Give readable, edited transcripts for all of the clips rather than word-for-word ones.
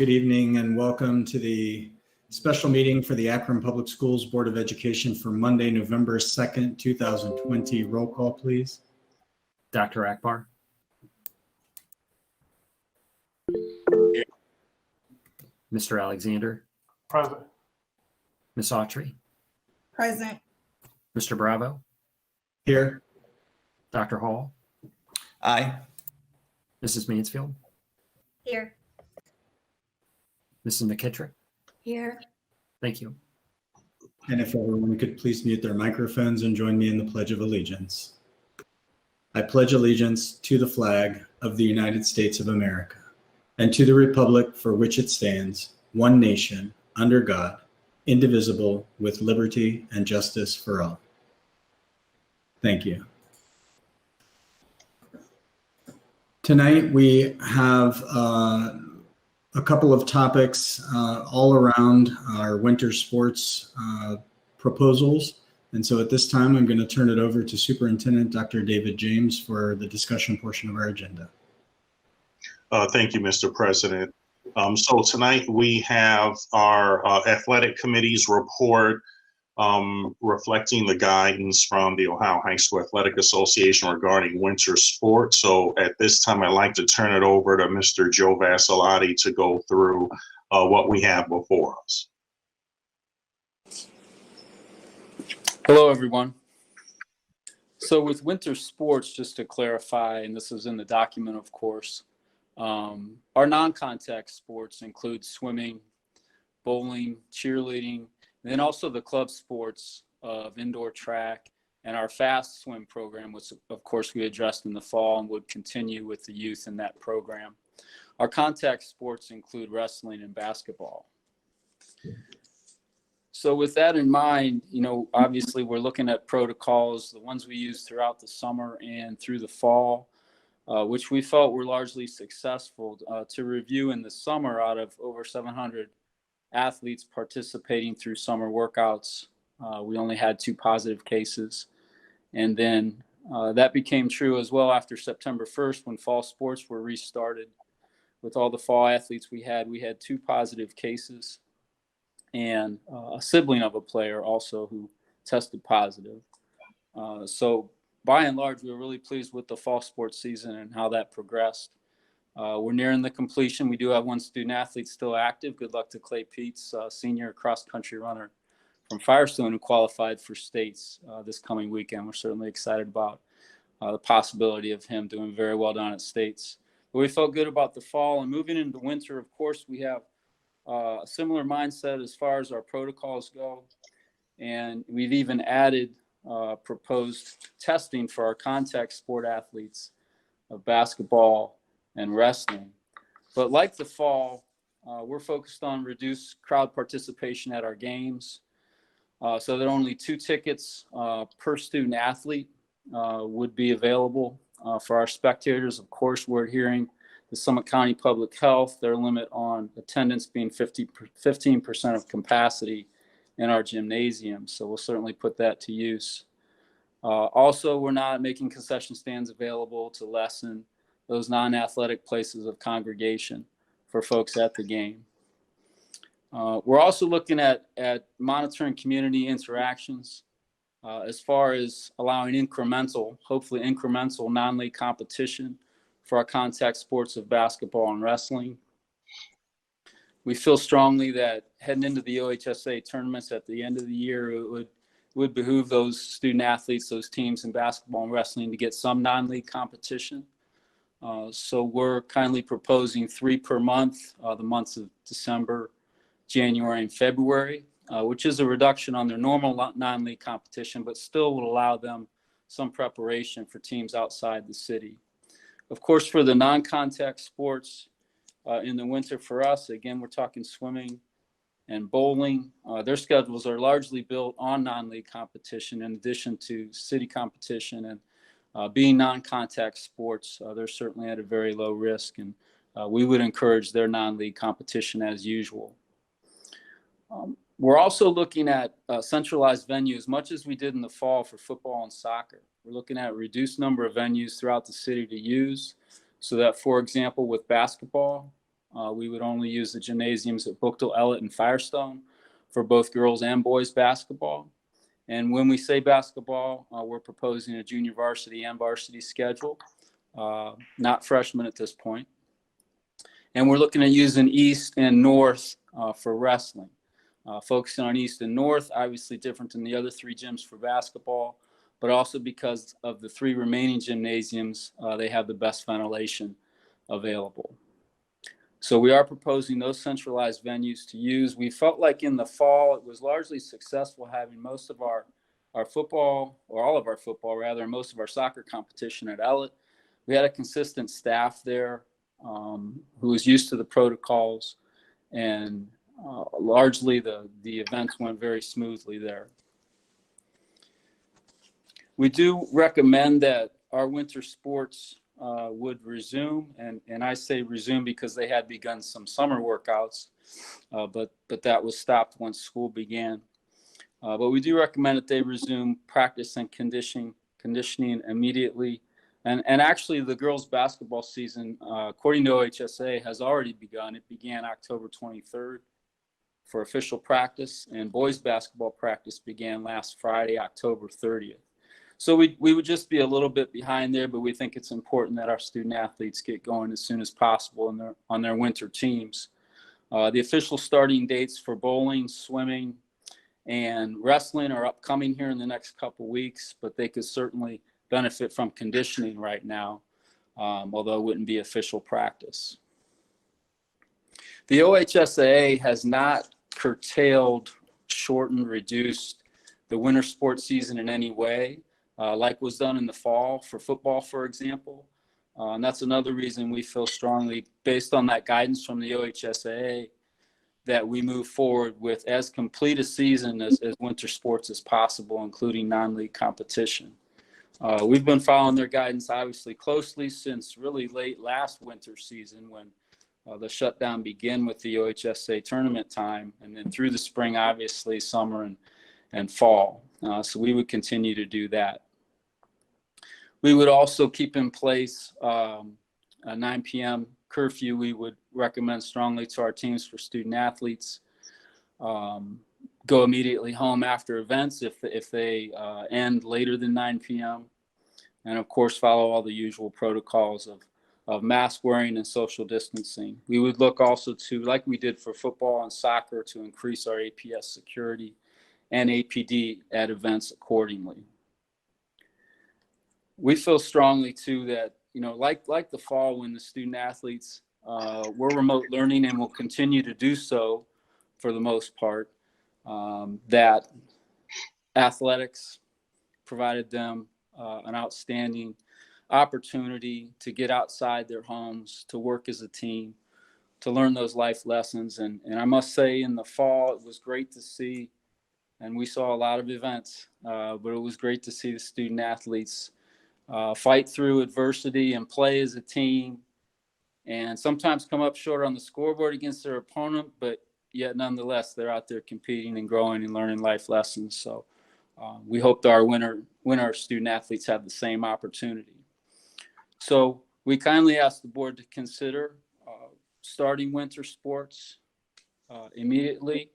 Good evening and welcome to the special meeting for the Akron Public Schools Board of Education for Monday, November 2nd, 2020. Roll call, please. Dr. Akbar. Mr. Alexander. Present. Ms. Autry. Present. Mr. Bravo. Here. Dr. Hall. Aye. Mrs. Mansfield. Here. Mrs. McKittrick. Here. Thank you. And if everyone could please mute their microphones and join me in the Pledge of Allegiance. I pledge allegiance to the flag of the United States of America and to the republic for which it stands, one nation, under God, indivisible, with liberty and justice for all. Thank you. Tonight we have a couple of topics all around our winter sports proposals. And so at this time, I'm going to turn it over to Superintendent Dr. David James for the discussion portion of our agenda. Thank you, Mr. President. So tonight we have our athletic committee's report reflecting the guidance from the Ohio High School Athletic Association regarding winter sports. So at this time, I'd like to turn it over to Mr. Joe Vassilotti to go through what we have before us. Hello, everyone. So with winter sports, just to clarify, and this is in the document, of course, our non-contact sports include swimming, bowling, cheerleading, and then also the club sports of indoor track and our fast swim program, which of course we addressed in the fall and would continue with the youth in that program. Our contact sports include wrestling and basketball. So with that in mind, obviously we're looking at protocols, the ones we use throughout the summer and through the fall, which we felt were largely successful. To review, in the summer, out of over 700 athletes participating through summer workouts, we only had 2 positive cases. And then that became true as well after September 1st when fall sports were restarted. With all the fall athletes we had 2 positive cases and a sibling of a player also who tested positive. So by and large, we were really pleased with the fall sports season and how that progressed. We're nearing the completion. We do have 1 student athlete still active. Good luck to Clay Peets, senior cross-country runner from Firestone, who qualified for states this coming weekend. We're certainly excited about the possibility of him doing very well down at states. But we felt good about the fall. And moving into winter, of course, we have a similar mindset as far as our protocols go. And we've even added proposed testing for our contact sport athletes of basketball and wrestling. But like the fall, we're focused on reduced crowd participation at our games, so that only 2 tickets per student athlete would be available for our spectators. Of course, we're adhering to Summit County Public Health, their limit on attendance being 15% of capacity in our gymnasium. So we'll certainly put that to use. Also, we're not making concession stands available to lessen those non-athletic places of congregation for folks at the game. We're also looking at monitoring community interactions as far as allowing hopefully incremental non-league competition for our contact sports of basketball and wrestling. We feel strongly that heading into the OHSA tournaments at the end of the year, it would behoove those student athletes, those teams in basketball and wrestling to get some non-league competition. So we're kindly proposing 3 per month, the months of December, January, and February, which is a reduction on their normal non-league competition, but still will allow them some preparation for teams outside the city. Of course, for the non-contact sports in the winter for us, again, we're talking swimming and bowling. Their schedules are largely built on non-league competition in addition to city competition, and being non-contact sports, they're certainly at a very low risk, and we would encourage their non-league competition as usual. We're also looking at centralized venues, much as we did in the fall for football and soccer. We're looking at a reduced number of venues throughout the city to use, so that, for example, with basketball, we would only use the gymnasiums at Bookdale, Ellett, and Firestone for both girls and boys basketball. And when we say basketball, we're proposing a junior varsity and varsity schedule, not freshmen at this point. And we're looking at using East and North for wrestling. Focusing on East and North, obviously different than the other 3 gyms for basketball, but also because of the 3 remaining gymnasiums, they have the best ventilation available. So we are proposing those centralized venues to use. We felt like in the fall, it was largely successful having most of our football, or all of our football rather, and most of our soccer competition at Ellett. We had a consistent staff there who was used to the protocols, and largely the events went very smoothly there. We do recommend that our winter sports would resume, and I say resume because they had begun some summer workouts, but that was stopped once school began. But we do recommend that they resume practice and conditioning immediately. And actually, the girls' basketball season, according to OHSA, has already begun. It began October 23rd for official practice, and boys' basketball practice began last Friday, October 30th. So we would just be a little bit behind there, but we think it's important that our student athletes get going as soon as possible on their winter teams. The official starting dates for bowling, swimming, and wrestling are upcoming here in the next couple weeks, but they could certainly benefit from conditioning right now, although it wouldn't be official practice. The OHSAA has not curtailed, shortened, reduced the winter sports season in any way. Like was done in the fall for football, for example. And that's another reason we feel strongly, based on that guidance from the OHSAA, that we move forward with as complete a season as winter sports as possible, including non-league competition. We've been following their guidance, obviously, closely since really late last winter season when the shutdown began with the OHSAA tournament time, and then through the spring, obviously, summer and fall. So we would continue to do that. We would also keep in place a 9 p.m. curfew. We would recommend strongly to our teams for student athletes. Go immediately home after events if they end later than 9 p.m. And of course, follow all the usual protocols of mask wearing and social distancing. We would look also to, like we did for football and soccer, to increase our APS security and APD at events accordingly. We feel strongly too that, like the fall when the student athletes were remote learning and will continue to do so for the most part, that athletics provided them an outstanding opportunity to get outside their homes, to work as a team, to learn those life lessons. And I must say, in the fall, it was great to see, and we saw a lot of events, but it was great to see the student athletes fight through adversity and play as a team, and sometimes come up short on the scoreboard against their opponent, but yet nonetheless, they're out there competing and growing and learning life lessons. So we hope that our winter student athletes have the same opportunity. So we kindly ask the board to consider starting winter sports immediately.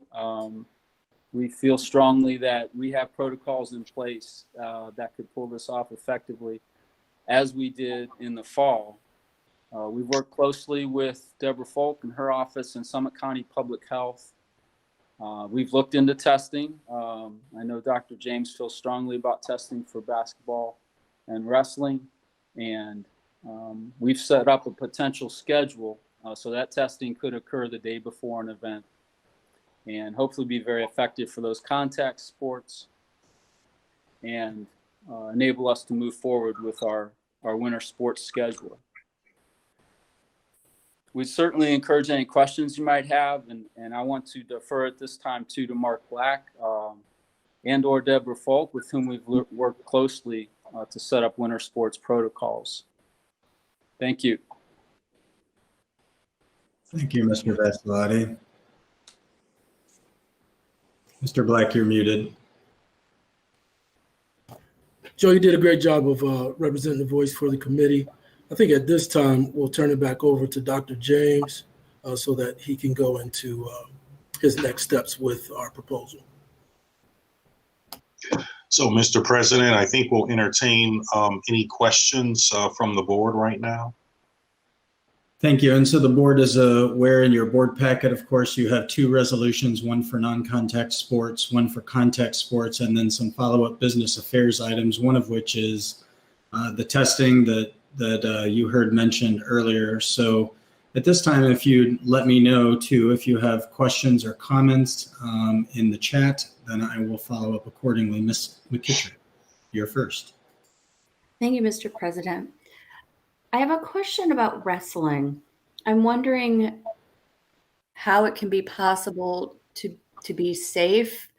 We feel strongly that we have protocols in place that could pull this off effectively, as we did in the fall. We've worked closely with Deborah Folk and her office and Summit County Public Health. We've looked into testing. I know Dr. James feels strongly about testing for basketball and wrestling, and we've set up a potential schedule so that testing could occur the day before an event and hopefully be very effective for those contact sports and enable us to move forward with our winter sports schedule. We certainly encourage any questions you might have, and I want to defer at this time to Mark Black and or Deborah Folk, with whom we've worked closely to set up winter sports protocols. Thank you. Thank you, Mr. Vasilati. Mr. Black, you're muted. Joe, you did a great job of representing the voice for the committee. I think at this time, we'll turn it back over to Dr. James so that he can go into his next steps with our proposal. So, Mr. President, I think we'll entertain any questions from the board right now. Thank you. And so the board is aware in your board packet, of course, you have two resolutions, one for non-contact sports, one for contact sports, and then some follow-up business affairs items, one of which is the testing that you heard mentioned earlier. So at this time, if you'd let me know too, if you have questions or comments in the chat, then I will follow up accordingly. Ms. McKittrick, you're first. Thank you, Mr. President. I have a question about wrestling. I'm wondering how it can be possible to be safe,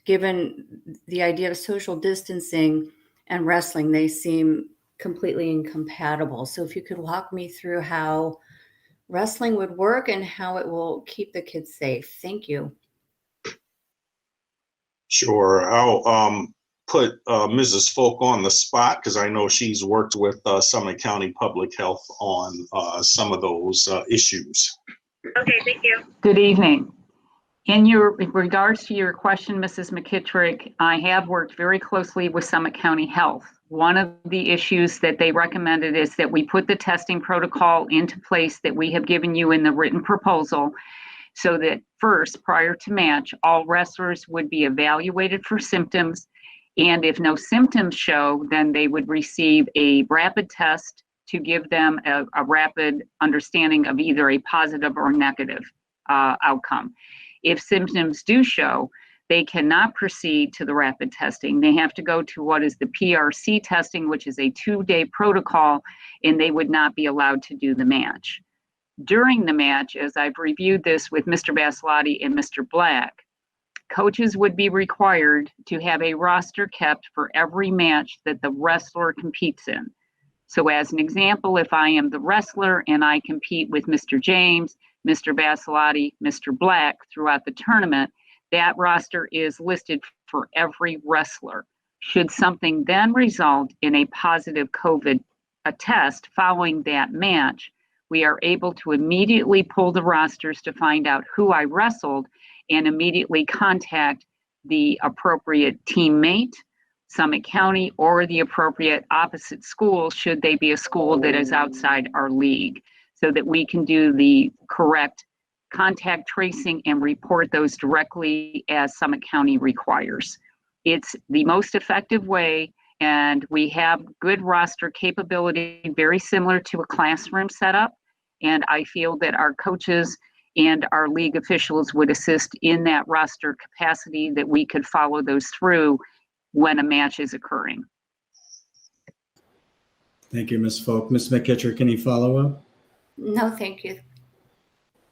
given the idea of social distancing and wrestling. They seem completely incompatible. So if you could walk me through how wrestling would work and how it will keep the kids safe. Thank you. Sure. I'll put Mrs. Folk on the spot because I know she's worked with Summit County Public Health on some of those issues. Okay, thank you. Good evening. In regards to your question, Mrs. McKittrick, I have worked very closely with Summit County Health. One of the issues that they recommended is that we put the testing protocol into place that we have given you in the written proposal, so that first, prior to match, all wrestlers would be evaluated for symptoms, and if no symptoms show, then they would receive a rapid test to give them a rapid understanding of either a positive or negative outcome. If symptoms do show, they cannot proceed to the rapid testing. They have to go to what is the PRC testing, which is a 2-day protocol, and they would not be allowed to do the match. During the match, as I've reviewed this with Mr. Basilotti and Mr. Black, coaches would be required to have a roster kept for every match that the wrestler competes in. So as an example, if I am the wrestler and I compete with Mr. James, Mr. Basilotti, Mr. Black throughout the tournament, that roster is listed for every wrestler. Should something then result in a positive COVID test following that match, we are able to immediately pull the rosters to find out who I wrestled and immediately contact the appropriate teammate, Summit County, or the appropriate opposite school, should they be a school that is outside our league, so that we can do the correct contact tracing and report those directly as Summit County requires. It's the most effective way, and we have good roster capability, very similar to a classroom setup. And I feel that our coaches and our league officials would assist in that roster capacity, that we could follow those through when a match is occurring. Thank you, Ms. Folk. Ms. McKittrick, any follow-up? No, thank you.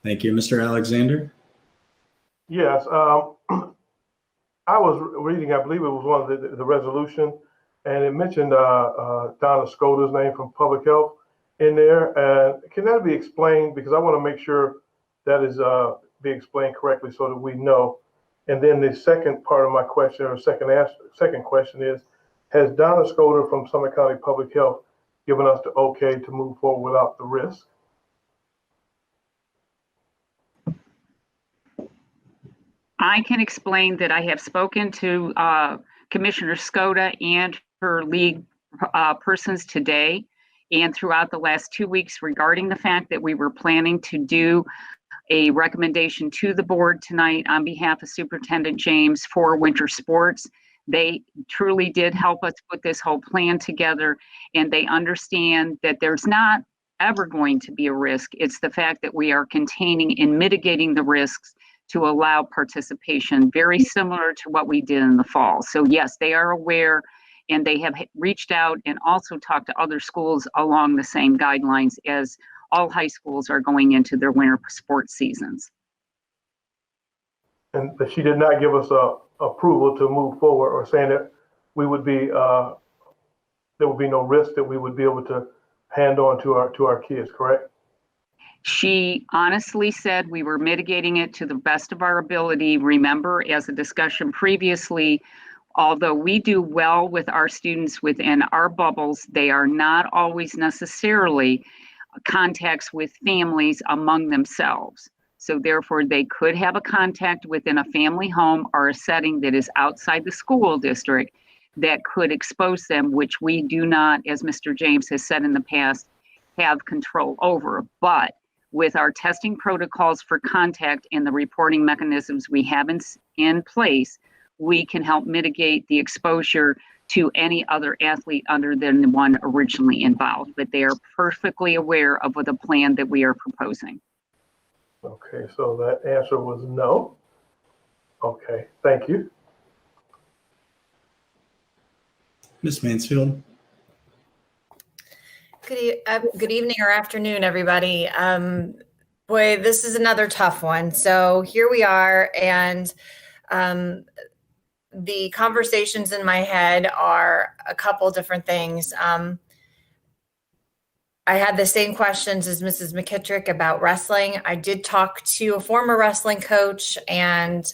Thank you. Mr. Alexander? Yes, I was reading, I believe it was one of the resolution, and it mentioned Donna Scota's name from Public Health in there. And can that be explained? Because I want to make sure that is be explained correctly so that we know. And then the second part of my question, or second question is, has Donna Scota from Summit County Public Health given us the okay to move forward without the risk? I can explain that I have spoken to Commissioner Scota and her league persons today and throughout the last 2 weeks regarding the fact that we were planning to do a recommendation to the board tonight on behalf of Superintendent James for winter sports. They truly did help us put this whole plan together, and they understand that there's not ever going to be a risk. It's the fact that we are containing and mitigating the risks to allow participation, very similar to what we did in the fall. So yes, they are aware, and they have reached out and also talked to other schools along the same guidelines as all high schools are going into their winter sports seasons. And she did not give us approval to move forward, or saying that we would be, there would be no risk that we would be able to hand on to our kids, correct? She honestly said we were mitigating it to the best of our ability. Remember, as a discussion previously, although we do well with our students within our bubbles, they are not always necessarily contacts with families among themselves. So therefore, they could have a contact within a family home or a setting that is outside the school district that could expose them, which we do not, as Mr. James has said in the past, have control over. But with our testing protocols for contact and the reporting mechanisms we have in place, we can help mitigate the exposure to any other athlete other than the one originally involved. But they are perfectly aware of the plan that we are proposing. Okay, so that answer was no. Okay, thank you. Ms. Mansfield? Good evening or afternoon, everybody. Boy, this is another tough one. So here we are, and the conversations in my head are a couple different things. I had the same questions as Mrs. McKittrick about wrestling. I did talk to a former wrestling coach and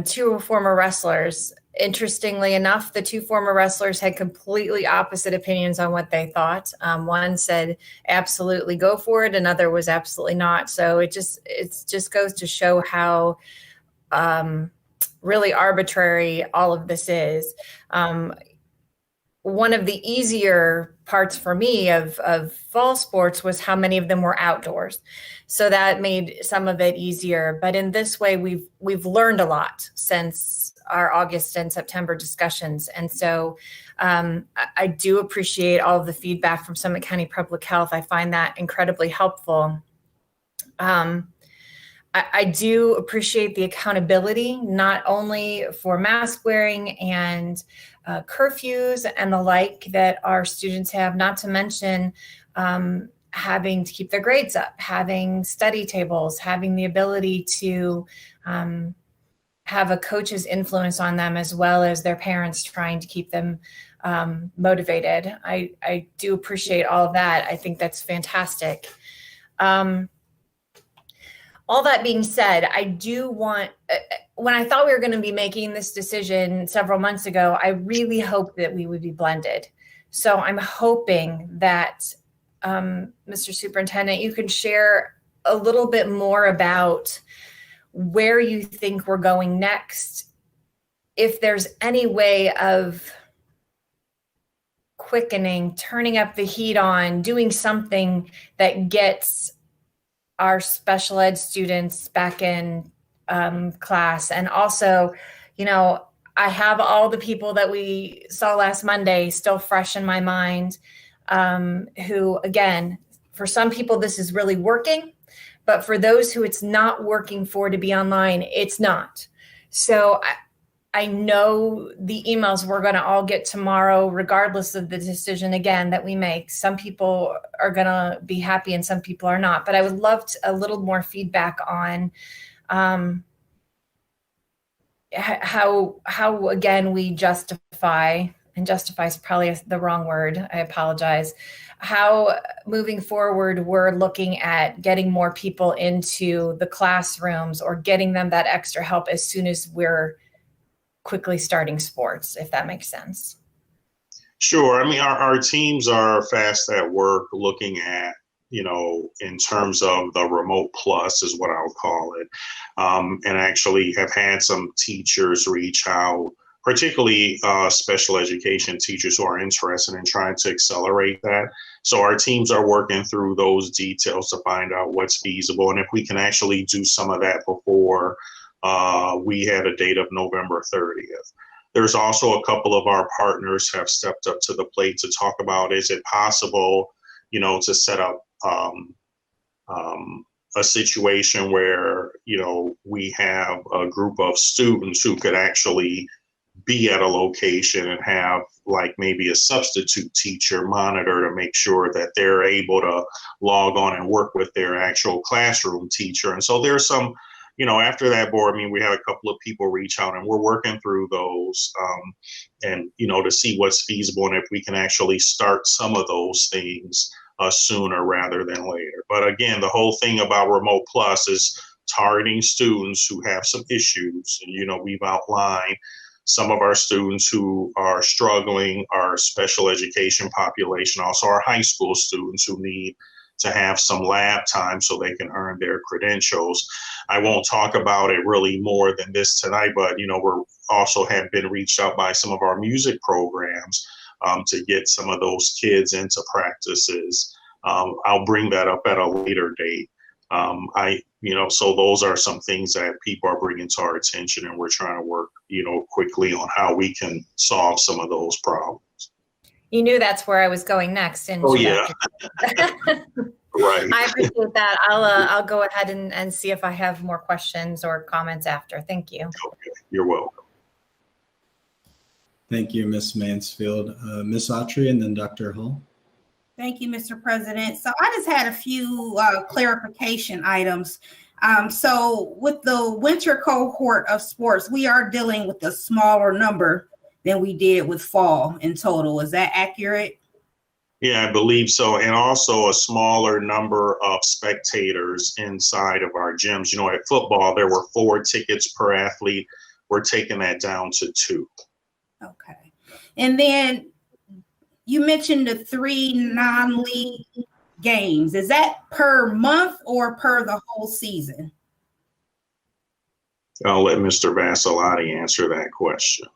two former wrestlers. Interestingly enough, the two former wrestlers had completely opposite opinions on what they thought. One said, absolutely go for it. Another was absolutely not. So it just goes to show how really arbitrary all of this is. One of the easier parts for me of fall sports was how many of them were outdoors. So that made some of it easier. But in this way, we've learned a lot since our August and September discussions. And so I do appreciate all of the feedback from Summit County Public Health. I find that incredibly helpful. I do appreciate the accountability, not only for mask wearing and curfews and the like that our students have, not to mention having to keep their grades up, having study tables, having the ability to have a coach's influence on them, as well as their parents trying to keep them motivated. I do appreciate all of that. I think that's fantastic. All that being said, I do want, when I thought we were going to be making this decision several months ago, I really hoped that we would be blended. So I'm hoping that, Mr. Superintendent, you can share a little bit more about where you think we're going next, if there's any way of quickening, turning up the heat on, doing something that gets our special ed students back in class. And also, I have all the people that we saw last Monday still fresh in my mind, who, again, for some people, this is really working. But for those who it's not working for to be online, it's not. So I know the emails we're going to all get tomorrow, regardless of the decision, again, that we make. Some people are going to be happy and some people are not. But I would love a little more feedback on how, again, we justify, and justify is probably the wrong word, I apologize, how moving forward we're looking at getting more people into the classrooms or getting them that extra help as soon as we're quickly starting sports, if that makes sense. Sure. I mean, our teams are fast at work looking at, in terms of the remote plus is what I'll call it, and actually have had some teachers reach out, particularly special education teachers who are interested in trying to accelerate that. So our teams are working through those details to find out what's feasible. And if we can actually do some of that before we had a date of November 30th. There's also a couple of our partners have stepped up to the plate to talk about, is it possible, to set up a situation where, we have a group of students who could actually be at a location and have like maybe a substitute teacher monitor to make sure that they're able to log on and work with their actual classroom teacher. And so there's some, after that board meeting, we had a couple of people reach out and we're working through those and, to see what's feasible and if we can actually start some of those things sooner rather than later. But again, the whole thing about Remote Plus is targeting students who have some issues. And, we've outlined some of our students who are struggling, our special education population, also our high school students who need to have some lab time so they can earn their credentials. I won't talk about it really more than this tonight, but we're also have been reached out by some of our music programs to get some of those kids into practices. I'll bring that up at a later date. So those are some things that people are bringing to our attention, and we're trying to work, quickly on how we can solve some of those problems. You knew that's where I was going next. And Oh yeah, right. I appreciate that. I'll go ahead and see if I have more questions or comments after. Thank you. Okay. You're welcome. Thank you, Ms. Mansfield. Ms. Autry and then Dr. Hall. Thank you, Mr. President. So I just had a few clarification items. So with the winter cohort of sports, we are dealing with a smaller number than we did with fall in total. Is that accurate? Yeah, I believe so. And also a smaller number of spectators inside of our gyms. At football, there were 4 tickets per athlete. We're taking that down to 2. Okay. And then you mentioned the 3 non-league games. Is that per month or per the whole season? I'll let Mr. Vassalotti answer that question.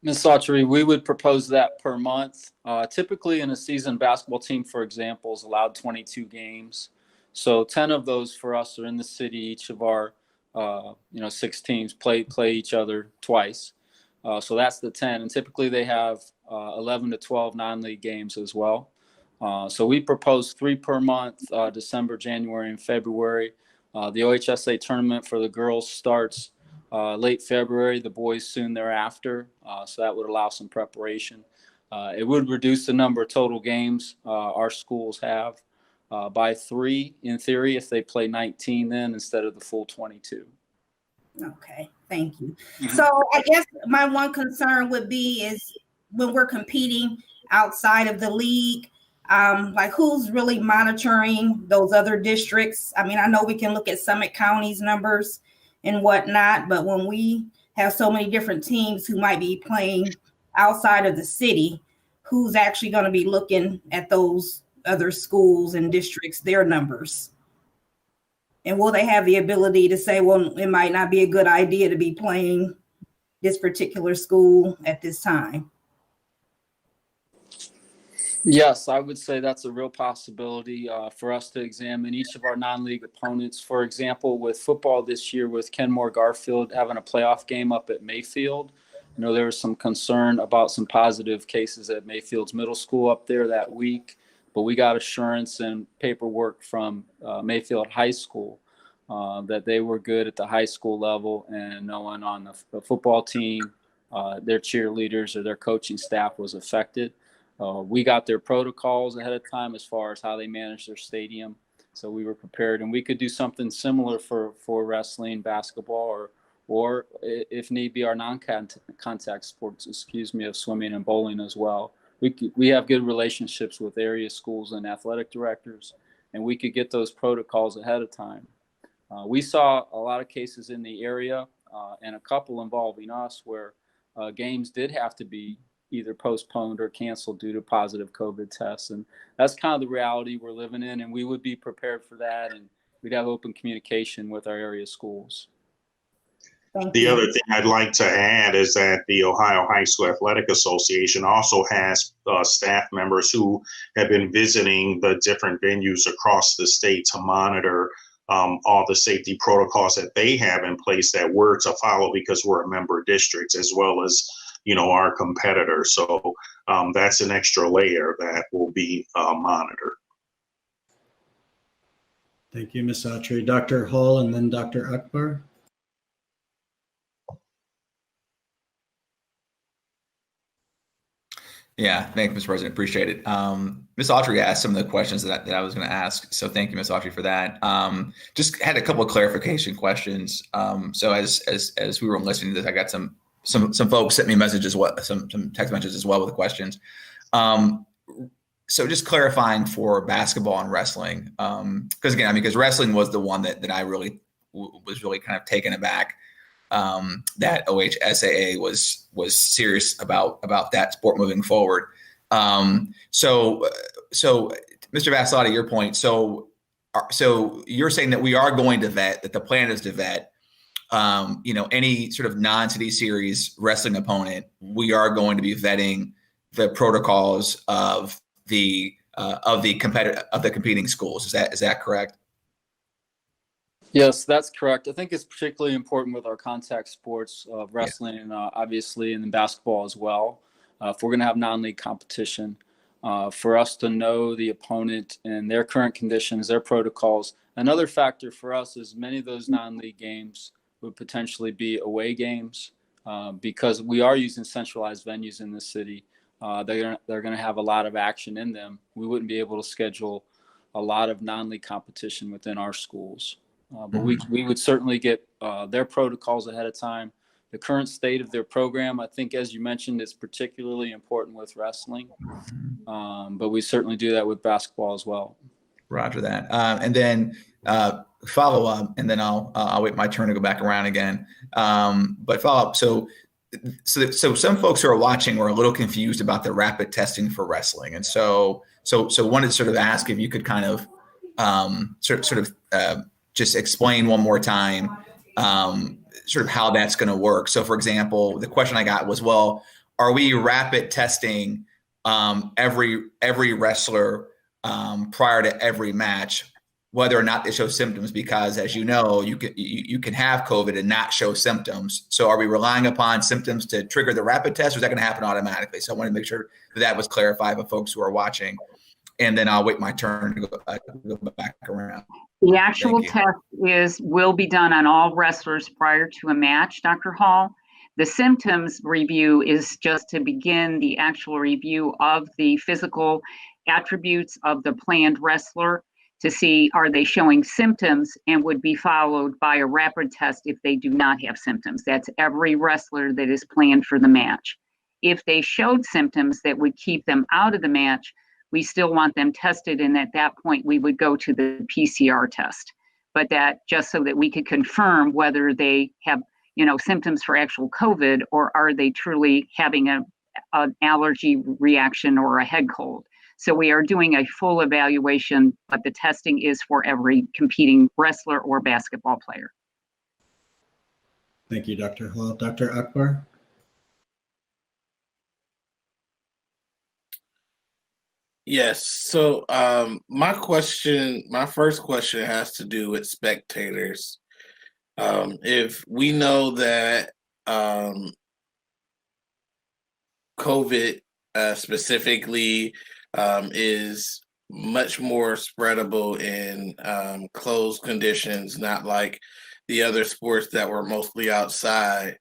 Ms. Autry, we would propose that per month. Typically in a season, basketball team, for example, is allowed 22 games. So 10 of those for us are in the city. Each of our 6 teams play each other twice. So that's the 10. And typically they have 11 to 12 non-league games as well. So we propose 3 per month, December, January, and February. The OHSA tournament for the girls starts late February, the boys soon thereafter. So that would allow some preparation. It would reduce the number of total games our schools have by 3 in theory if they play 19 then instead of the full 22. Okay, thank you. So I guess my one concern would be is when we're competing outside of the league, like who's really monitoring those other districts? I mean, I know we can look at Summit County's numbers and whatnot, but when we have so many different teams who might be playing outside of the city, who's actually going to be looking at those other schools and districts, their numbers? And will they have the ability to say, well, it might not be a good idea to be playing this particular school at this time? Yes, I would say that's a real possibility for us to examine each of our non-league opponents. For example, with football this year, with Kenmore Garfield having a playoff game up at Mayfield, there was some concern about some positive cases at Mayfield's middle school up there that week, but we got assurance and paperwork from Mayfield High School that they were good at the high school level, and no one on the football team, their cheerleaders or their coaching staff was affected. We got their protocols ahead of time as far as how they manage their stadium. So we were prepared, and we could do something similar for wrestling, basketball, or if need be, our non-contact sports, of swimming and bowling as well. We have good relationships with area schools and athletic directors, and we could get those protocols ahead of time. We saw a lot of cases in the area and a couple involving us where games did have to be either postponed or canceled due to positive COVID tests. And that's kind of the reality we're living in. And we would be prepared for that. And we'd have open communication with our area schools. The other thing I'd like to add is that the Ohio High School Athletic Association also has staff members who have been visiting the different venues across the state to monitor all the safety protocols that they have in place that we're to follow because we're a member district, as well as our competitors. So that's an extra layer that will be monitored. Thank you, Ms. Autry. Dr. Hall and then Dr. Akbar. Yeah, thank you, Mr. President. Appreciate it. Ms. Autry asked some of the questions that I was going to ask. So thank you, Ms. Autry, for that. Just had a couple of clarification questions. So as we were listening to this, I got some folks sent me messages, some text messages as well with the questions. So just clarifying for basketball and wrestling, because again, because wrestling was the one that I really was really kind of taken aback that OHSAA was serious about that sport moving forward. So Mr. Vassalotti, your point. So you're saying that we are going to vet, that the plan is to vet, any sort of non-city series wrestling opponent. We are going to be vetting the protocols of the competing schools. Is that correct? Yes, that's correct. I think it's particularly important with our contact sports, wrestling, and obviously, and in basketball as well. If we're going to have non-league competition, for us to know the opponent and their current conditions, their protocols. Another factor for us is many of those non-league games would potentially be away games because we are using centralized venues in the city. They're going to have a lot of action in them. We wouldn't be able to schedule a lot of non-league competition within our schools. But we would certainly get their protocols ahead of time. The current state of their program, I think, as you mentioned, is particularly important with wrestling. But we certainly do that with basketball as well. Roger that. And then follow up, and then I'll wait my turn to go back around again. But follow up. So some folks who are watching were a little confused about the rapid testing for wrestling, and so wanted to sort of ask if you could kind of just explain one more time sort of how that's going to work. So, for example, the question I got was, well, are we rapid testing every wrestler prior to every match, whether or not they show symptoms? Because, as you know, you can have COVID and not show symptoms. So are we relying upon symptoms to trigger the rapid test, or is that going to happen automatically? So I want to make sure that was clarified for folks who are watching. And then I'll wait my turn to go back around. The actual test will be done on all wrestlers prior to a match, Dr. Hall. The symptoms review is just to begin the actual review of the physical attributes of the planned wrestler to see, are they showing symptoms, and would be followed by a rapid test if they do not have symptoms. That's every wrestler that is planned for the match. If they showed symptoms that would keep them out of the match, we still want them tested, and at that point we would go to the PCR test. But that just so that we could confirm whether they have, symptoms for actual COVID, or are they truly having an allergy reaction or a head cold. So we are doing a full evaluation, but the testing is for every competing wrestler or basketball player. Thank you, Dr. Hall. Dr. Akbar? Yes. So my first question has to do with spectators. If we know that COVID specifically is much more spreadable in closed conditions, not like the other sports that were mostly outside,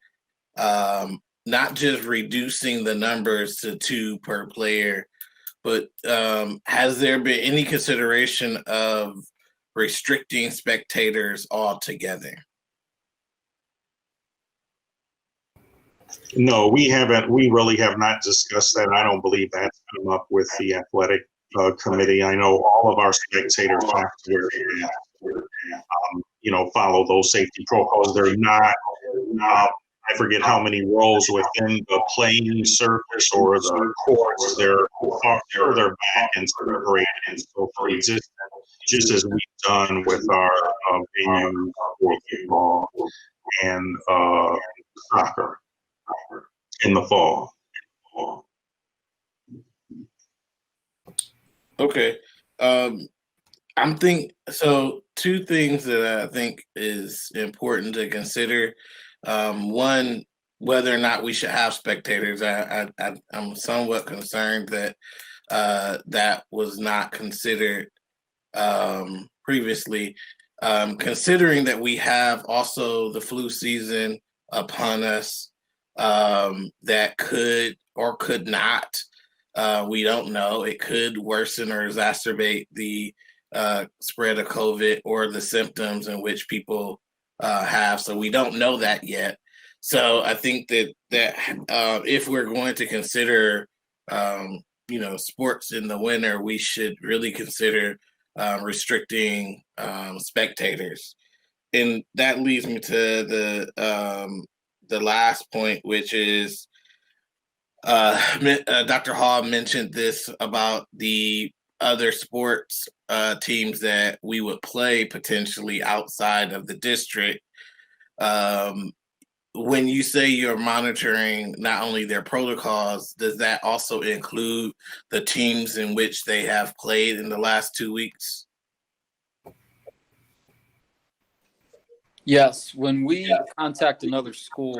not just reducing the numbers to 2 per player, but has there been any consideration of restricting spectators altogether? No, we haven't. We really have not discussed that. I don't believe that's come up with the athletic committee. I know all of our spectators have to follow those safety protocols. They're not, I forget how many rows within the playing surface or the courts, they're further back and separated and so forth, just as we've done with our venues for football and soccer in the fall. Okay. So 2 things that I think is important to consider. One, whether or not we should have spectators. I'm somewhat concerned that that was not considered previously. Considering that we have also the flu season upon us, that could or could not, we don't know, it could worsen or exacerbate the spread of COVID or the symptoms in which people have. So we don't know that yet. So I think that if we're going to consider, sports in the winter, we should really consider restricting spectators. and that leads me to the last point, which is Dr. Hall mentioned this about the other sports teams that we would play potentially outside of the district. When you say you're monitoring not only their protocols, does that also include the teams in which they have played in the last 2 weeks? Yes, when we contact another school,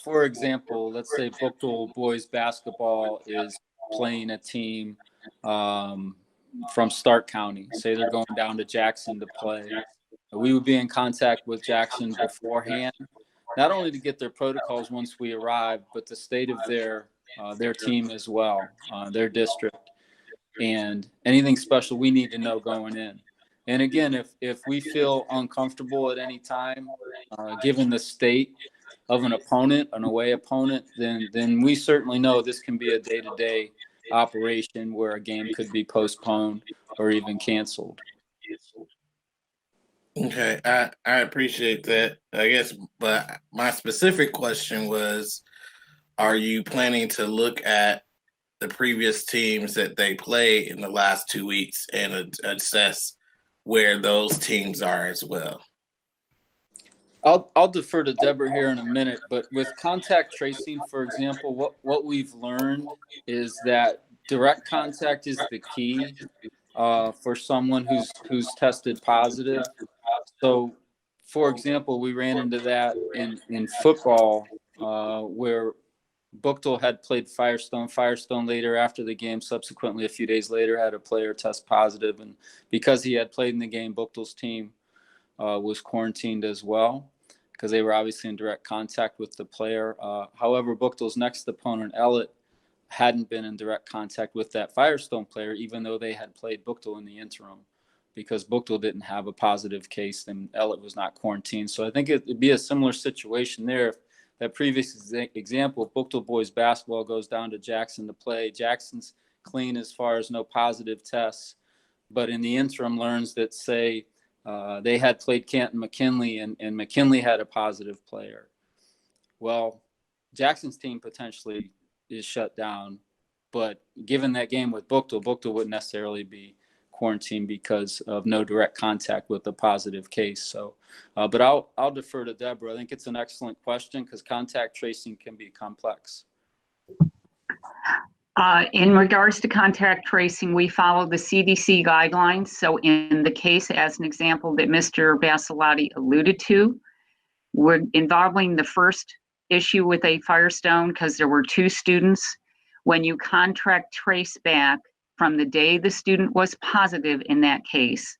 for example, let's say Bookville boys basketball is playing a team from Stark County. Say they're going down to Jackson to play. We would be in contact with Jackson beforehand, not only to get their protocols once we arrive, but the state of their team as well, their district, and anything special we need to know going in. And again, if we feel uncomfortable at any time, given the state of an opponent, an away opponent, then we certainly know this can be a day-to-day operation where a game could be postponed or even canceled. Okay, I appreciate that, I guess, but my specific question was, are you planning to look at the previous teams that they played in the last 2 weeks and assess where those teams are as well? I'll defer to Deborah here in a minute, but with contact tracing, for example, what we've learned is that direct contact is the key for someone who's tested positive. So, for example, we ran into that in football where Bookville had played Firestone. Firestone later after the game, subsequently a few days later, had a player test positive. And because he had played in the game, Bookville's team was quarantined as well because they were obviously in direct contact with the player. However, Bookville's next opponent, Ellett, hadn't been in direct contact with that Firestone player, even though they had played Bookville in the interim, because Bookville didn't have a positive case and Ellett was not quarantined. So I think it'd be a similar situation there. If that previous example, Bookville boys basketball goes down to Jackson to play. Jackson's clean as far as no positive tests, but in the interim learns that, say, they had played Canton McKinley and McKinley had a positive player. Well, Jackson's team potentially is shut down, but given that game with Bookville wouldn't necessarily be quarantined because of no direct contact with a positive case. So, but I'll defer to Deborah. I think it's an excellent question because contact tracing can be complex. In regards to contact tracing, we follow the CDC guidelines. So in the case, as an example that Mr. Basilati alluded to, we're involving the first issue with a Firestone because there were 2 students. When you contact trace back from the day the student was positive in that case,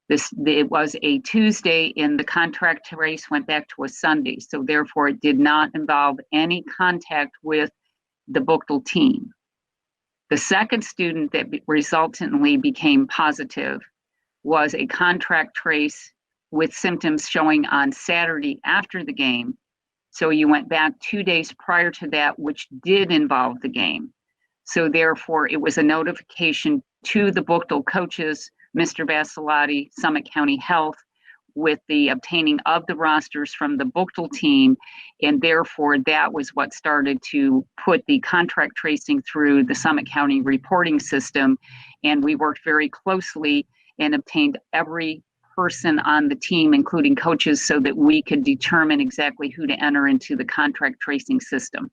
it was a Tuesday and the contact trace went back to a Sunday. So therefore it did not involve any contact with the Bookville team. The second student that resultantly became positive was a contact trace with symptoms showing on Saturday after the game. So you went back 2 days prior to that, which did involve the game. So therefore, it was a notification to the Bookville coaches, Mr. Basilati, Summit County Health, with the obtaining of the rosters from the Bookville team. And therefore, that was what started to put the contract tracing through the Summit County reporting system. And we worked very closely and obtained every person on the team, including coaches, so that we could determine exactly who to enter into the contract tracing system.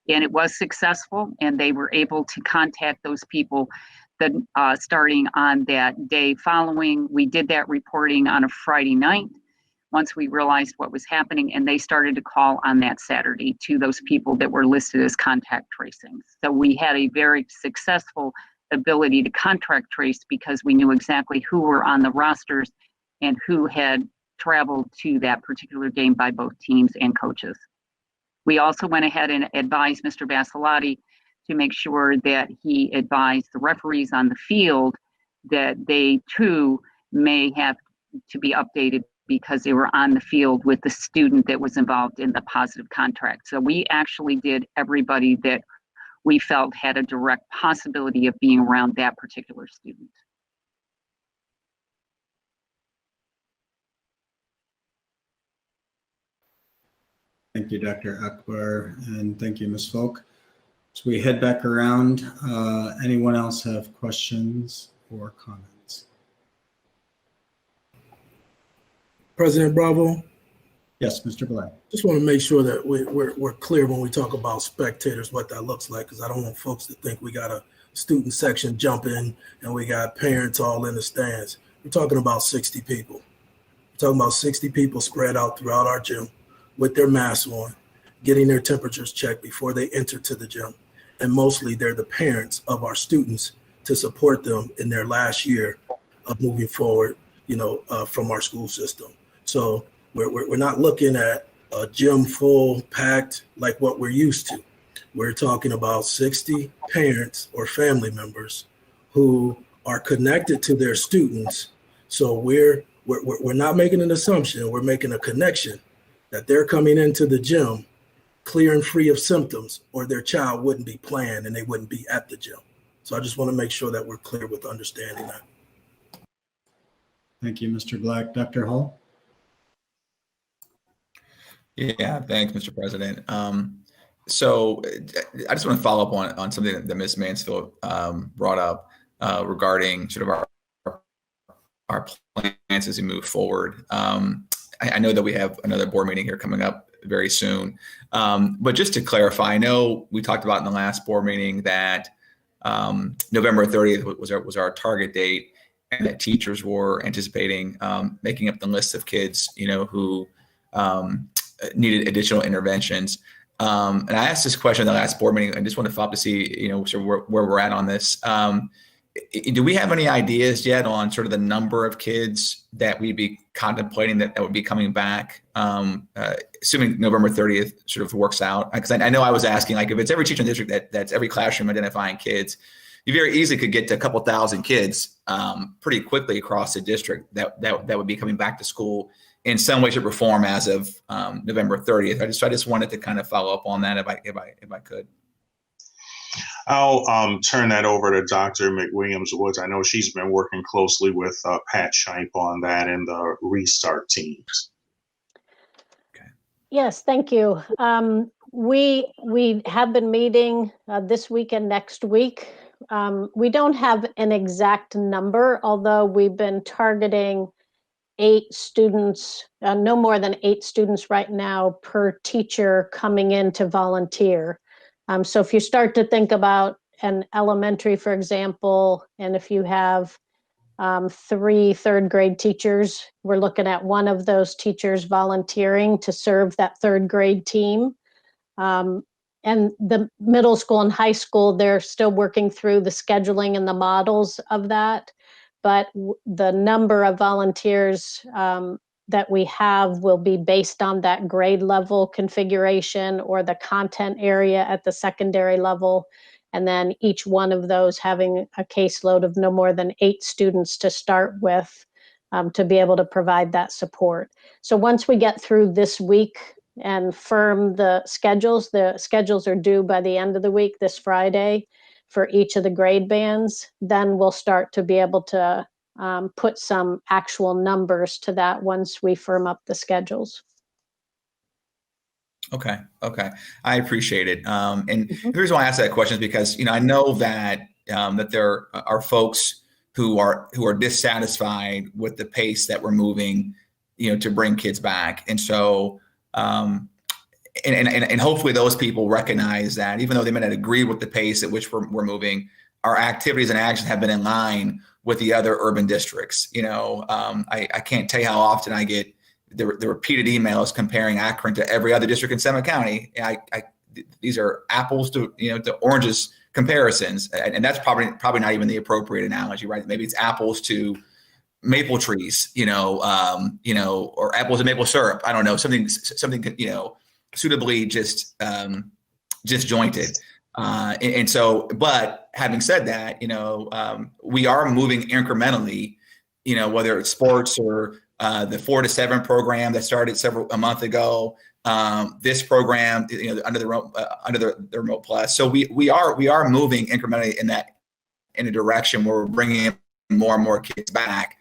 And it was successful, and they were able to contact those people that starting on that day following. We did that reporting on a Friday night once we realized what was happening, and they started to call on that Saturday to those people that were listed as contact tracing. So we had a very successful ability to contract trace because we knew exactly who were on the rosters and who had traveled to that particular game by both teams and coaches. We also went ahead and advised Mr. Basilati to make sure that he advised the referees on the field that they too may have to be updated because they were on the field with the student that was involved in the positive contract. So we actually did everybody that we felt had a direct possibility of being around that particular student. Thank you, Dr. Akbar, and thank you, Ms. Folk. As we head back around, anyone else have questions or comments? President Bravo, Yes, Mr. Black. just want to make sure that we're clear when we talk about spectators, what that looks like, because I don't want folks to think we got a student section jumping and we got parents all in the stands. We're talking about 60 people. We're talking about 60 people spread out throughout our gym with their masks on, getting their temperatures checked before they enter to the gym. And mostly they're the parents of our students to support them in their last year of moving forward, from our school system. So we're not looking at a gym full packed like what we're used to. We're talking about 60 parents or family members who are connected to their students. So we're not making an assumption, we're making a connection that they're coming into the gym clear and free of symptoms, or their child wouldn't be playing and they wouldn't be at the gym. So I just want to make sure that we're clear with understanding that. Thank you, Mr. Black. Dr. Hall? Yeah, thanks, Mr. President. So I just want to follow up on something that Ms. Mansfield brought up regarding sort of our plans as we move forward. I know that we have another board meeting here coming up very soon, but just to clarify, I know we talked about in the last board meeting that November 30th was our target date, and that teachers were anticipating making up the list of kids, who needed additional interventions. And I asked this question in the last board meeting. I just want to follow up to see, sort of where we're at on this. Do we have any ideas yet on sort of the number of kids that we'd be contemplating that would be coming back, assuming November 30th sort of works out? Because I know I was asking, like, if it's every teacher in the district that's every classroom identifying kids, you very easily could get to a couple thousand kids pretty quickly across the district that would be coming back to school in some way, shape, or form as of November 30th. I just wanted to kind of follow up on that if I could. I'll turn that over to Dr. McWilliams-Woods. I know she's been working closely with Pat Shipe on that and the restart teams. Okay. Yes, thank you. We have been meeting this week and next week. We don't have an exact number, although we've been targeting 8 students, no more than 8 students right now per teacher coming in to volunteer. So if you start to think about an elementary, for example, and if you have 3 third grade teachers, we're looking at one of those teachers volunteering to serve that third grade team. And the middle school and high school, they're still working through the scheduling and the models of that. But the number of volunteers that we have will be based on that grade level configuration or the content area at the secondary level. And then each one of those having a caseload of no more than 8 students to start with to be able to provide that support. So once we get through this week and firm the schedules are due by the end of the week, this Friday, for each of the grade bands, then we'll start to be able to put some actual numbers to that once we firm up the schedules. Okay. I appreciate it. And the reason why I asked that question is because, I know that that there are folks who are dissatisfied with the pace that we're moving, to bring kids back. And so, and hopefully those people recognize that even though they may not agree with the pace at which we're moving, our activities and actions have been in line with the other urban districts. I can't tell you how often I get the repeated emails comparing Akron to every other district in Seminole County. These are apples to oranges comparisons, and that's probably not even the appropriate analogy, right? Maybe it's apples to maple trees, or apples to maple syrup. I don't know, something suitably just disjointed. And so, but having said that, we are moving incrementally, whether it's sports or the 4 to 7 program that started a month ago, this program, under the remote plus. So we are moving incrementally in a direction where we're bringing in more and more kids back.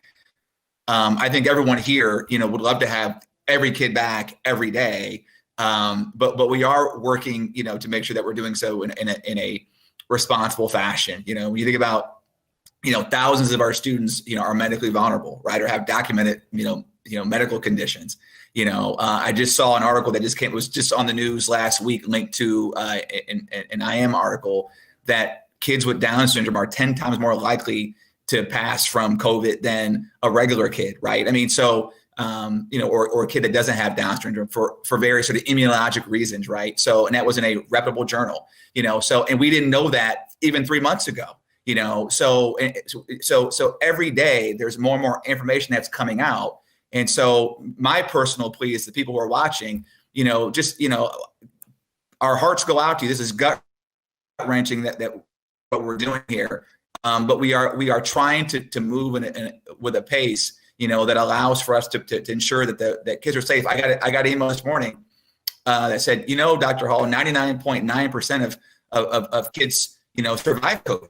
I think everyone here, would love to have every kid back every day. But we are working, to make sure that we're doing so in a responsible fashion. When you think about, thousands of our students, are medically vulnerable, right, or have documented, medical conditions. I just saw an article that was just on the news last week, linked to an IM article, that kids with Down syndrome are 10 times more likely to pass from COVID than a regular kid, right? I mean, so, or a kid that doesn't have Down syndrome for various sort of immunologic reasons, right? So, and that was in a reputable journal, and we didn't know that even 3 months ago, so every day there's more and more information that's coming out. And so my personal plea is to people who are watching, our hearts go out to you. This is gut wrenching that what we're doing here. But we are trying to move with a pace, that allows for us to ensure that kids are safe. I got an email this morning that said, Dr. Hall, 99.9% of kids, survive COVID.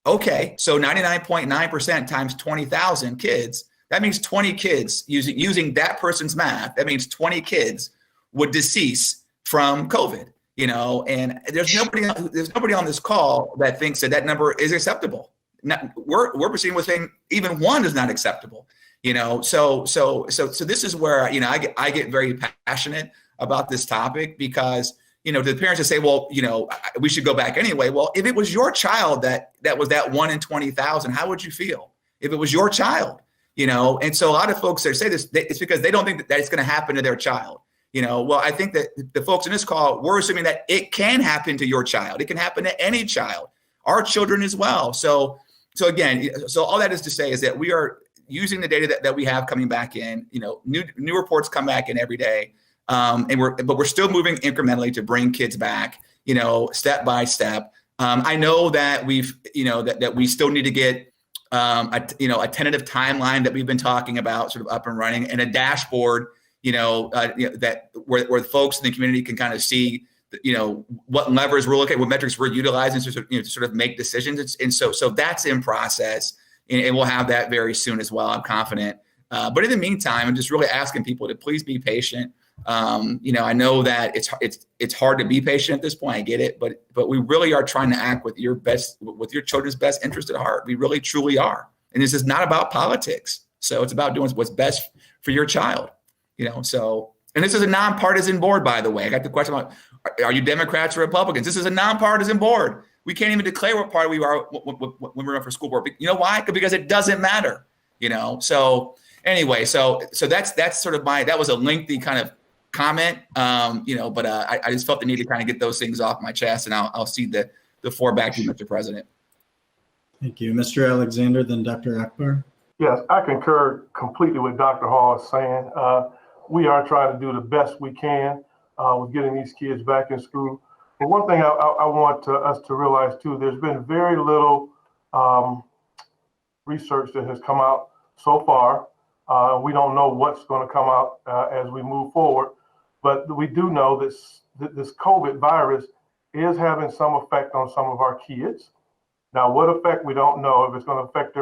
Okay, so 99.9% times 20,000 kids. That means 20 kids, using that person's math, that means 20 kids would decease from COVID, and there's nobody on this call that thinks that number is acceptable. We're proceeding with saying even one is not acceptable, so this is where, I get very passionate about this topic, because, the parents that say, well, we should go back anyway. Well, if it was your child that was that 1 in 20,000, how would you feel if it was your child? And so a lot of folks that say this, it's because they don't think that it's going to happen to their child. Well, I think that the folks in this call, we're assuming that it can happen to your child. It can happen to any child, our children as well. So again, all that is to say is that we are using the data that we have coming back in. New reports come back in every day, but we're still moving incrementally to bring kids back, step by step. I know that that we still need to get a tentative timeline that we've been talking about sort of up and running, and a dashboard, that where folks in the community can kind of see, what levers we're looking at, what metrics we're utilizing to sort of make decisions. And so that's in process, and we'll have that very soon as well, I'm confident. But in the meantime, I'm just really asking people to please be patient. I know that it's hard to be patient at this point. I get it, but we really are trying to act with your children's best interest at heart. We really truly are. And this is not about politics. So it's about doing what's best for your child, and this is a non-partisan board, by the way. I got the question about, are you Democrats or Republicans? This is a non-partisan board. We can't even declare what party we are when we're up for school board. You know why? Because it doesn't matter, so anyway, so that's sort of that was a lengthy kind of comment, but I just felt the need to kind of get those things off my chest, and I'll cede the floor back to you, Mr. President. Thank you. Mr. Alexander, then Dr. Akbar. Yes, I concur completely with Dr. Hall is saying. We are trying to do the best we can with getting these kids back in school. But one thing I want us to realize too, there's been very little research that has come out so far. We don't know what's going to come out as we move forward, but we do know that this COVID virus is having some effect on some of our kids. Now, what effect, we don't know. If it's going to affect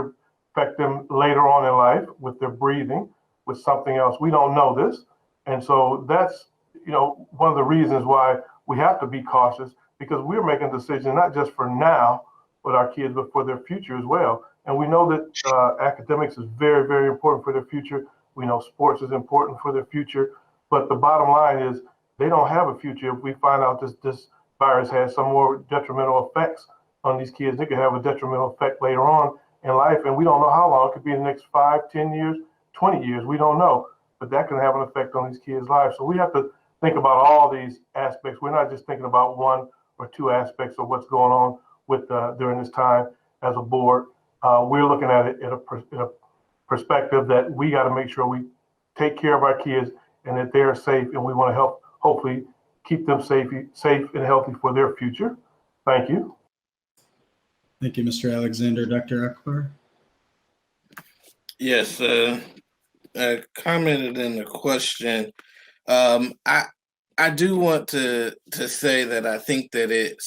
them later on in life with their breathing, with something else, we don't know this. And so that's, one of the reasons why we have to be cautious, because we're making decisions not just for now with our kids, but for their future as well. And we know that academics is very, very important for their future. We know sports is important for their future. But the bottom line is they don't have a future if we find out this virus has some more detrimental effects on these kids. It could have a detrimental effect later on in life. And we don't know how long. It could be in the next 5, 10 years, 20 years. We don't know. But that can have an effect on these kids' lives. So we have to think about all these aspects. We're not just thinking about one or two aspects of what's going on with during this time as a board. We're looking at it in a perspective that we got to make sure we take care of our kids and that they're safe, and we want to help hopefully keep them safe and healthy for their future. Thank you. Thank you, Mr. Alexander. Dr. Akbar? Yes, I commented in the question. I do want to say that I think that it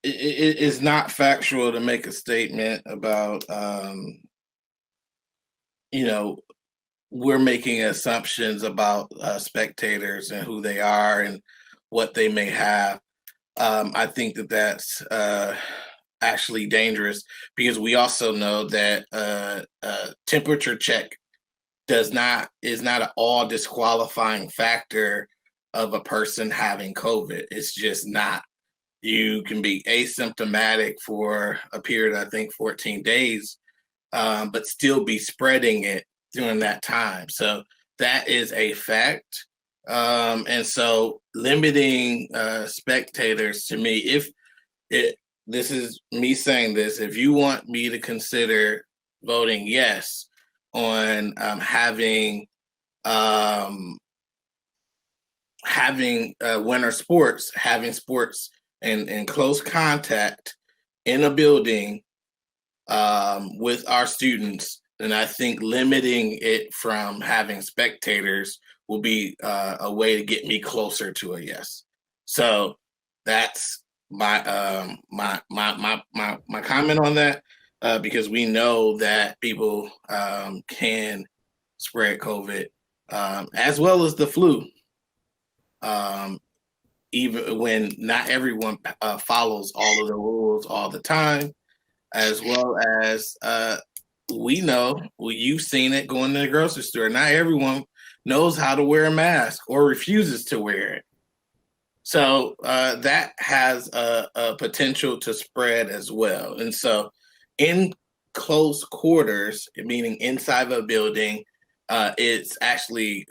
is not factual to make a statement about we're making assumptions about spectators and who they are and what they may have. I think that that's actually dangerous, because we also know that temperature check is not an all disqualifying factor of a person having COVID. It's just not. You can be asymptomatic for a period, I think 14 days, but still be spreading it during that time. So that is a fact. And so limiting spectators, to me, this is me saying this, if you want me to consider voting yes on having winter sports, having sports in close contact in a building with our students, then I think limiting it from having spectators will be a way to get me closer to a yes. So that's my comment on that, because we know that people can spread COVID as well as the flu, even when not everyone follows all of the rules all the time, as well as we know, you've seen it going to the grocery store. Not everyone knows how to wear a mask or refuses to wear it. So that has a potential to spread as well. And so in close quarters, meaning inside of a building, it's actually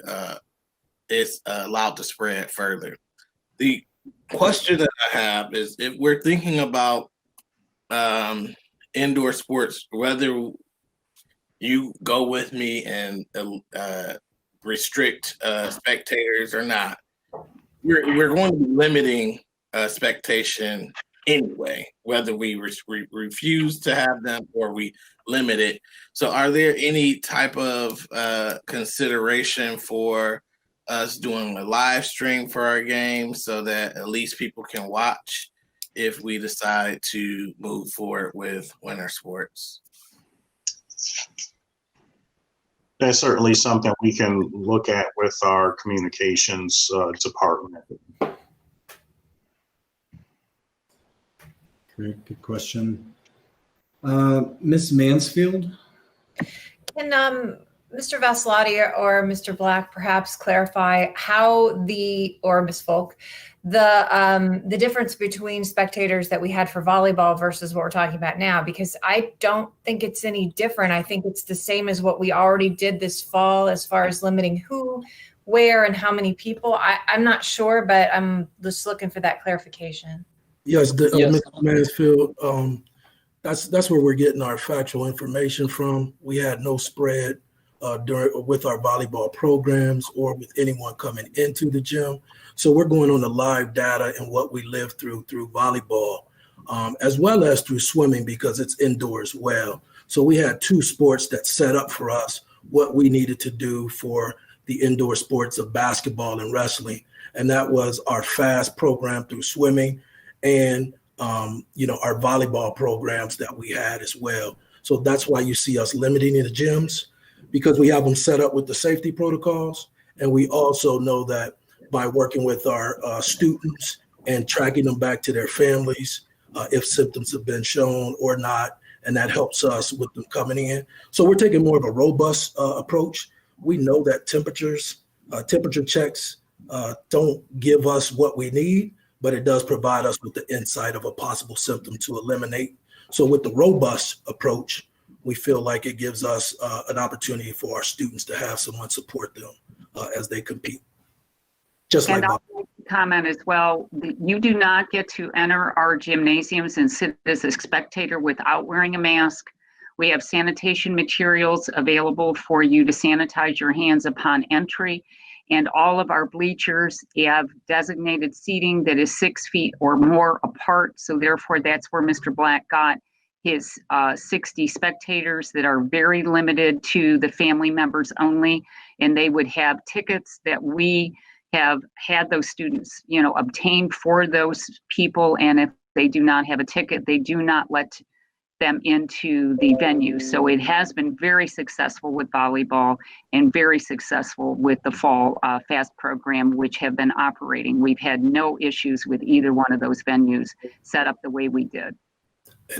it's allowed to spread further. The question that I have is, if we're thinking about indoor sports, whether you go with me and restrict spectators or not, we're going to be limiting spectation anyway, whether we refuse to have them or we limit it. So are there any type of consideration for us doing a live stream for our game so that at least people can watch if we decide to move forward with winter sports? That's certainly something we can look at with our communications department. Great, good question. Ms. Mansfield? Can Mr. Vasilati or Mr. Black perhaps clarify how or Ms. Folk, the difference between spectators that we had for volleyball versus what we're talking about now? Because I don't think it's any different. I think it's the same as what we already did this fall as far as limiting who, where, and how many people. I'm not sure, but I'm just looking for that clarification. Yes, Yes. Mr. Mansfield, that's where we're getting our factual information from. We had no spread with our volleyball programs or with anyone coming into the gym. So we're going on the live data and what we lived through volleyball, as well as through swimming, because it's indoor as well. So we had two sports that set up for us what we needed to do for the indoor sports of basketball and wrestling. And that was our fast program through swimming and our volleyball programs that we had as well. So that's why you see us limiting the gyms, because we have them set up with the safety protocols. And we also know that by working with our students and tracking them back to their families, if symptoms have been shown or not, and that helps us with them coming in. So we're taking more of a robust approach. We know that temperature checks don't give us what we need, but it does provide us with the insight of a possible symptom to eliminate. So with the robust approach, we feel like it gives us an opportunity for our students to have someone support them as they compete. Just And like I'll make a comment as well. You do not get to enter our gymnasiums and sit as a spectator without wearing a mask. We have sanitation materials available for you to sanitize your hands upon entry. And all of our bleachers have designated seating that is 6 feet or more apart. So therefore, that's where Mr. Black got his 60 spectators that are very limited to the family members only. And they would have tickets that we have had those students, obtained for those people. And if they do not have a ticket, they do not let them into the venue. So it has been very successful with volleyball and very successful with the fall FAST program, which have been operating. We've had no issues with either one of those venues set up the way we did.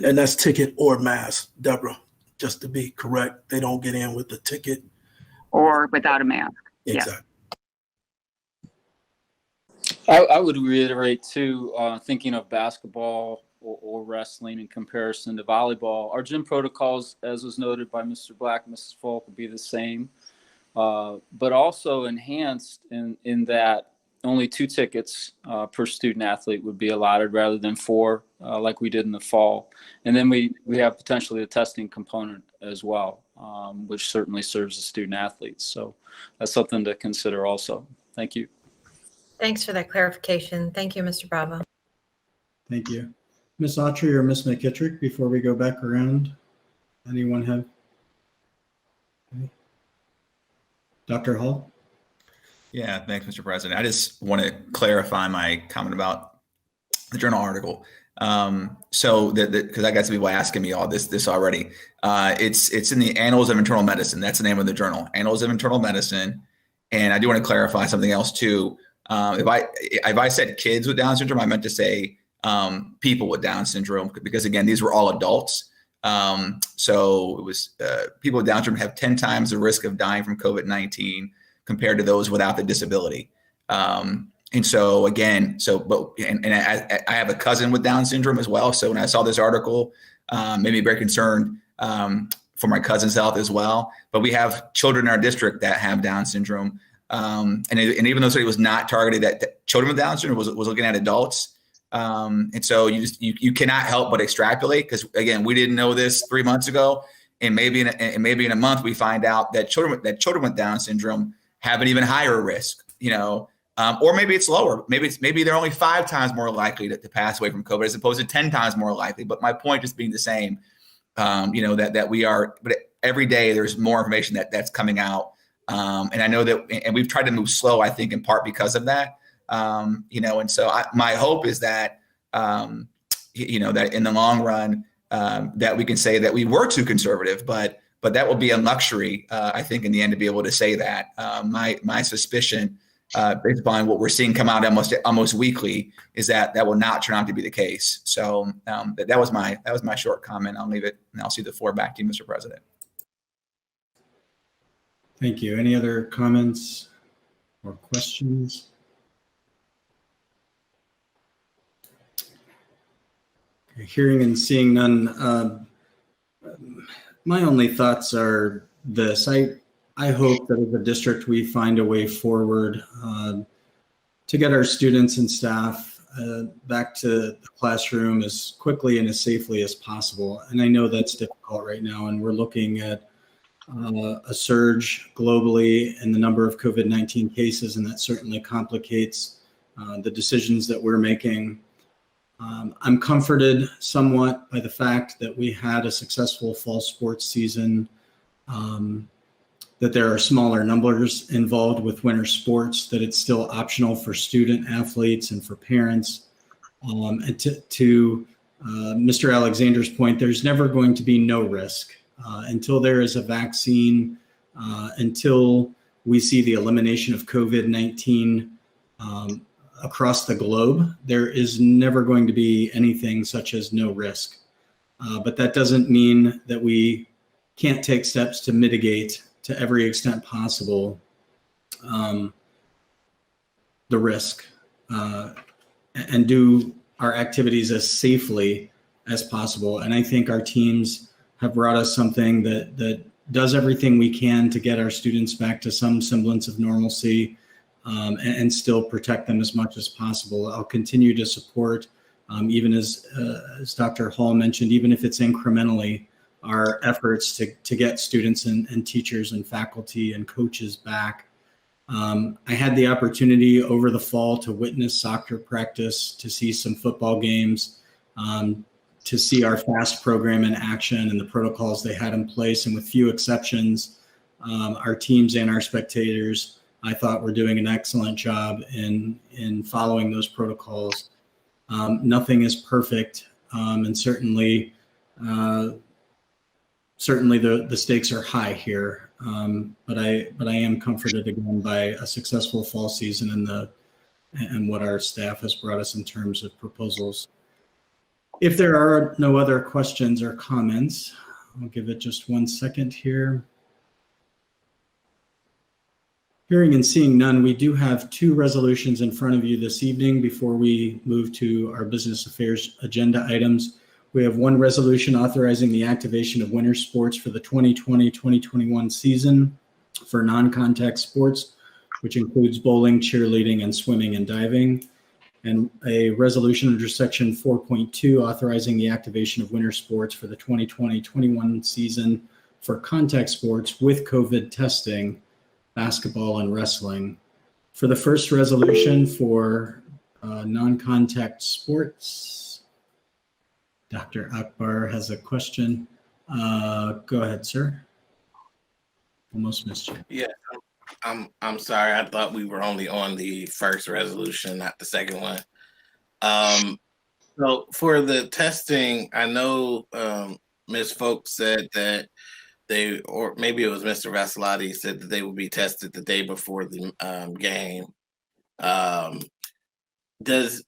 And that's ticket or mask, Deborah, just to be correct. They don't get in with the ticket. Or without a mask. Exactly. I would reiterate too, thinking of basketball or wrestling in comparison to volleyball, our gym protocols, as was noted by Mr. Black and Mrs. Folk, would be the same, but also enhanced in that only 2 tickets per student athlete would be allotted rather than 4 like we did in the fall. And then we have potentially a testing component as well, which certainly serves the student athletes. So that's something to consider also. Thank you. Thanks for that clarification. Thank you, Mr. Bravo. Thank you. Ms. Autry or Ms. McKittrick, before we go back around, anyone have? Okay. Dr. Hall? Yeah, thanks, Mr. President. I just want to clarify my comment about the journal article. So because I got some people asking me all this already. It's in the Annals of Internal Medicine. That's the name of the journal, Annals of Internal Medicine. And I do want to clarify something else too. If I said kids with Down syndrome, I meant to say people with Down syndrome, because again, these were all adults. So it was people with Down syndrome have 10 times the risk of dying from COVID-19 compared to those without the disability. And so again, I have a cousin with Down syndrome as well. So when I saw this article, made me very concerned for my cousin's health as well. But we have children in our district that have Down syndrome. And even though it was not targeted at children with Down syndrome, was looking at adults. And so you cannot help but extrapolate, because again, we didn't know this 3 months ago, and maybe in a month we find out that children with Down syndrome have an even higher risk, or maybe it's lower. Maybe they're only 5 times more likely to pass away from COVID as opposed to 10 times more likely. But my point just being the same, that we are. But every day there's more information that's coming out. And I know that, and we've tried to move slow, I think, in part because of that, and so my hope is that, that in the long run, that we can say that we were too conservative, but that will be a luxury, I think, in the end, to be able to say that. My suspicion, based upon what we're seeing come out almost weekly, is that will not turn out to be the case. So that was my short comment. I'll leave it, and I'll see the floor back to you, Mr. President. Thank you. Any other comments or questions? Okay, hearing and seeing none. My only thoughts are this. I hope that as a district we find a way forward to get our students and staff back to the classroom as quickly and as safely as possible. And I know that's difficult right now, and we're looking at a surge globally in the number of COVID-19 cases, and that certainly complicates the decisions that we're making. I'm comforted somewhat by the fact that we had a successful fall sports season, that there are smaller numbers involved with winter sports, that it's still optional for student athletes and for parents. And to Mr. Alexander's point, there's never going to be no risk. Until there is a vaccine, until we see the elimination of COVID-19 across the globe, there is never going to be anything such as no risk. But that doesn't mean that we can't take steps to mitigate to every extent possible the risk and do our activities as safely as possible. And I think our teams have brought us something that does everything we can to get our students back to some semblance of normalcy and still protect them as much as possible. I'll continue to support, even as Dr. Hall mentioned, even if it's incrementally, our efforts to get students and teachers and faculty and coaches back. I had the opportunity over the fall to witness soccer practice, to see some football games, to see our FAST program in action and the protocols they had in place. And with few exceptions, our teams and our spectators, I thought, were doing an excellent job in following those protocols. Nothing is perfect. And certainly Certainly the stakes are high here, but I am comforted again by a successful fall season and what our staff has brought us in terms of proposals. If there are no other questions or comments, I'll give it just 1 second here. Hearing and seeing none, we do have 2 resolutions in front of you this evening before we move to our business affairs agenda items. We have 1 resolution authorizing the activation of winter sports for the 2020-2021 season for non-contact sports, which includes bowling, cheerleading, and swimming and diving. And a resolution under section 4.2 authorizing the activation of winter sports for the 2020-21 season for contact sports with COVID testing, basketball and wrestling. For the first resolution for non-contact sports, Dr. Akbar has a question. Go ahead, sir. Almost missed you. Yeah, I'm sorry. I thought we were only on the first resolution, not the second one. So for the testing, I know Ms. Folk said that they, or maybe it was Mr. Vasilati, said that they would be tested the day before the game. Does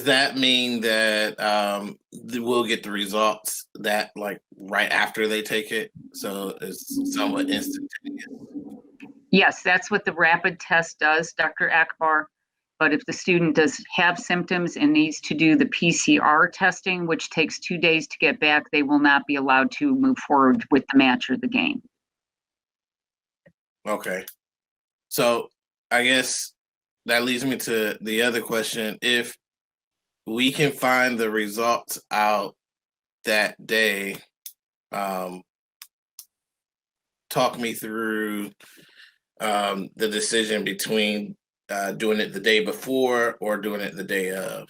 that mean that we'll get the results that like right after they take it? So it's somewhat instantaneous. Yes, that's what the rapid test does, Dr. Akbar. But if the student does have symptoms and needs to do the PCR testing, which takes 2 days to get back, they will not be allowed to move forward with the match or the game. Okay. So I guess that leads me to the other question. If we can find the results out that day, talk me through the decision between doing it the day before or doing it the day of.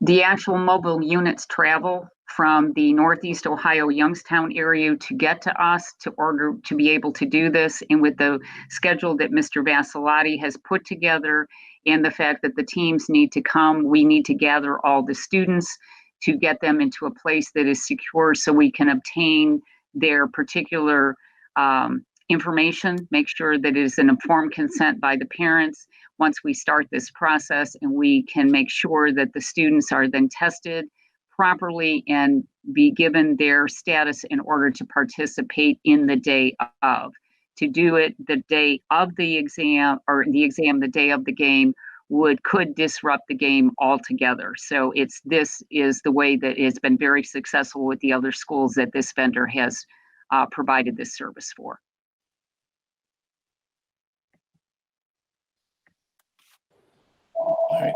The actual mobile units travel from the Northeast Ohio Youngstown area to get to us to be able to do this. And with the schedule that Mr. Vasilati has put together and the fact that the teams need to come, we need to gather all the students to get them into a place that is secure so we can obtain their particular information, make sure that it is an informed consent by the parents once we start this process, and we can make sure that the students are then tested properly and be given their status in order to participate in the day of. To do it the day of the exam or the exam the day of the game could disrupt the game altogether. So this is the way that it's been very successful with the other schools that this vendor has provided this service for. All right.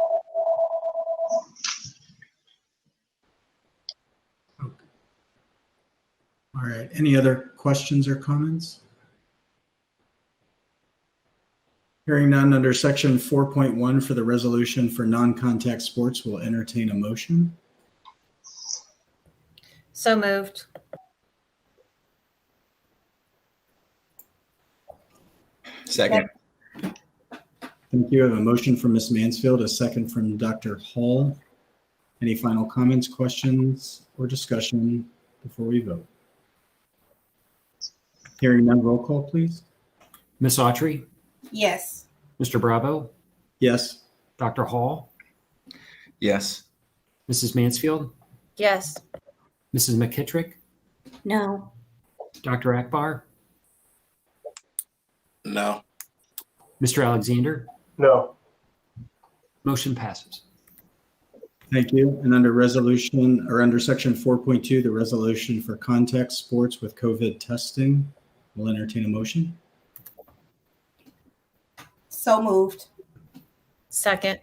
All right. Any other questions or comments? Hearing none, under section 4.1 for the resolution for non-contact sports, we'll entertain a motion. So moved. Second. Thank you. I have a motion from Ms. Mansfield, a second from Dr. Hall. Any final comments, questions, or discussion before we vote? Hearing none, roll call, please. Ms. Autry, Yes. Mr. Bravo, Yes. Dr. Hall, Yes. Mrs. Mansfield, Yes. Mrs. McKittrick, No. Dr. Akbar, No. Mr. Alexander. No. Motion passes. Thank you. And under resolution or under section 4.2, the resolution for contact sports with COVID testing, we'll entertain a motion. So moved. Second.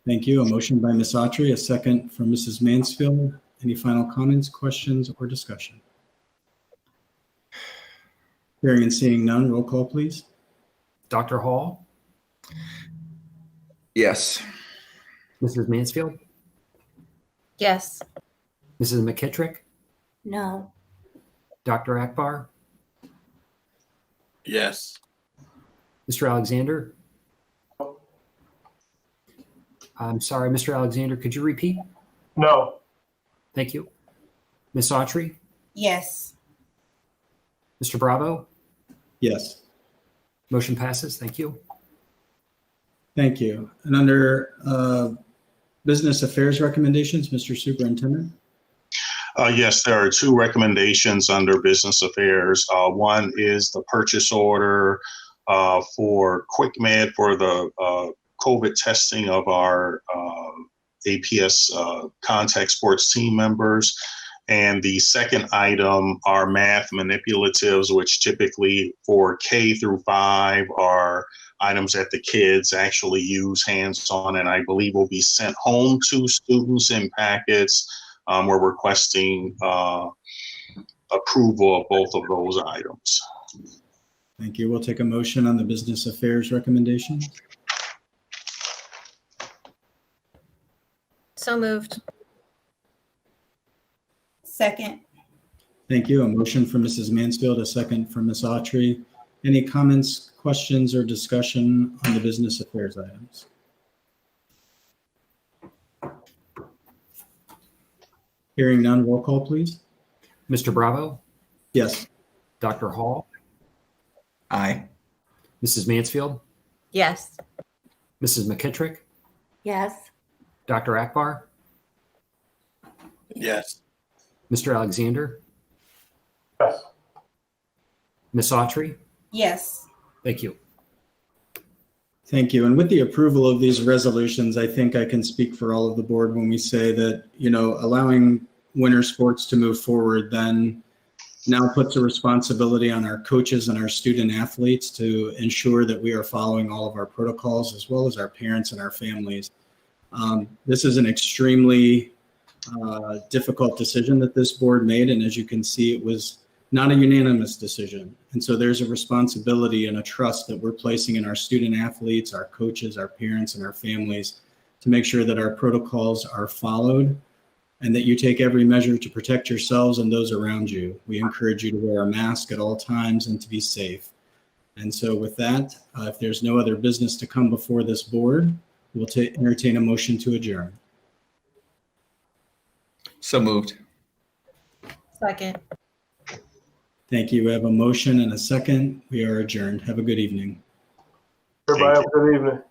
Thank you. A motion by Ms. Autry, a second from Mrs. Mansfield. Any final comments, questions, or discussion? Hearing and seeing none, roll call, please. Dr. Hall, Yes. Mrs. Mansfield, Yes. Mrs. McKittrick, No. Dr. Akbar, Yes. Mr. Alexander. I'm sorry, Mr. Alexander, could you repeat? No. Thank you. Ms. Autry, Yes. Mr. Bravo, Yes. motion passes. Thank you. Thank you. And under business affairs recommendations, Mr. Superintendent? Yes, there are two recommendations under business affairs. One is the purchase order for QuickMed for the COVID testing of our APS contact sports team members. And the second item are math manipulatives, which typically for K through 5 are items that the kids actually use hands-on, and I believe will be sent home to students in packets. We're requesting approval of both of those items. Thank you. We'll take a motion on the business affairs recommendation. So moved. Second. Thank you. A motion from Mrs. Mansfield, a second from Ms. Autry. Any comments, questions, or discussion on the business affairs items? Hearing none, roll call, please. Mr. Bravo, Yes. Dr. Hall, Aye. Mrs. Mansfield, Yes. Mrs. McKittrick, Yes. Dr. Akbar, Yes. Mr. Alexander, Yes. Ms. Autry. Yes. Thank you. Thank you. And with the approval of these resolutions, I think I can speak for all of the board when we say that, allowing winter sports to move forward then now puts a responsibility on our coaches and our student athletes to ensure that we are following all of our protocols, as well as our parents and our families. This is an extremely difficult decision that this board made. And as you can see, it was not a unanimous decision. And so there's a responsibility and a trust that we're placing in our student athletes, our coaches, our parents, and our families to make sure that our protocols are followed and that you take every measure to protect yourselves and those around you. We encourage you to wear a mask at all times and to be safe. And so with that, if there's no other business to come before this board, we'll entertain a motion to adjourn. So moved. Second. Thank you. We have a motion and a second. We are adjourned. Have a good evening. Everybody have a good evening.